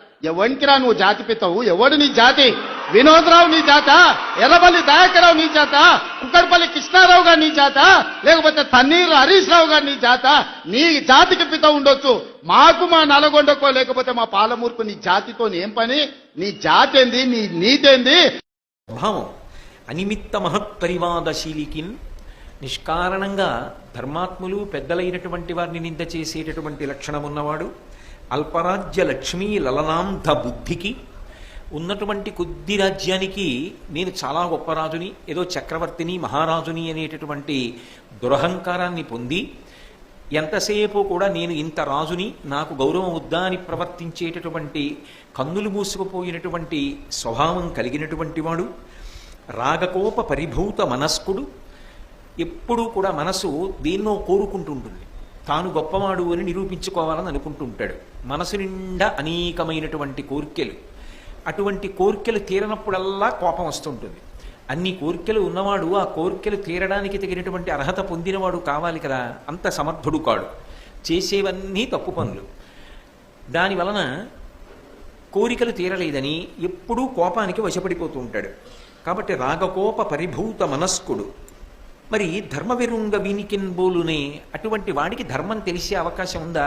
ఎవరికిరా నువ్వు జాతి పిత్తవు? ఎవడు నీ జాతి? వినోద్రావు నీ జాత? ఎర్రబల్లి దయాకరావు నీ జాత? కుక్కడపల్లి కృష్ణారావు గారు నీ జాత? లేకపోతే తన్నీరు హరీష్ రావు గారు నీ జాత? నీ జాతికి పిత ఉండొచ్చు, మాకు మా నల్గొండకో లేకపోతే మా పాలమూరుకు నీ జాతితో ఏం పని? నీ జాతి ఏంది? నీ నీతేంది? భావం అనిమిత్త మహత్పరివాదశీలికిన్ నిష్కారణంగా ధర్మాత్ములు పెద్దలైనటువంటి వారిని నింద చేసేటటువంటి లక్షణం ఉన్నవాడు, అల్పరాజ్య లక్ష్మీ లలనాంధ బుద్ధికి, ఉన్నటువంటి కొద్ది రాజ్యానికి నేను చాలా గొప్ప రాజుని, ఏదో చక్రవర్తిని మహారాజుని అనేటటువంటి దురహంకారాన్ని పొంది ఎంతసేపు కూడా నేను ఇంత రాజుని, నాకు గౌరవం వద్దా అని ప్రవర్తించేటటువంటి కన్నులు మూసుకుపోయినటువంటి స్వభావం కలిగినటువంటి వాడు, రాగకోప పరిభూత మనస్కుడు. ఎప్పుడూ కూడా మనసు దేన్నో కోరుకుంటూ ఉంటుంది, తాను గొప్పవాడు అని నిరూపించుకోవాలని అనుకుంటూ ఉంటాడు. మనసు నిండా అనేకమైనటువంటి కోరికలు, అటువంటి కోరికలు తీరనప్పుడల్లా కోపం వస్తుంటుంది. అన్ని కోరికలు ఉన్నవాడు ఆ కోరికలు తీరడానికి తగినటువంటి అర్హత పొందినవాడు కావాలి కదా, అంత సమర్థుడు కాడు. చేసేవన్నీ తప్పు పనులు. దానివలన కోరికలు తీరలేదని ఎప్పుడూ కోపానికి వశపడిపోతూ ఉంటాడు. కాబట్టి రాగకోప పరిభూత మనస్కుడు. మరి ధర్మవిరుంగ వీనికిన్ బోలునే, అటువంటి వాడికి ధర్మం తెలిసే అవకాశం ఉందా?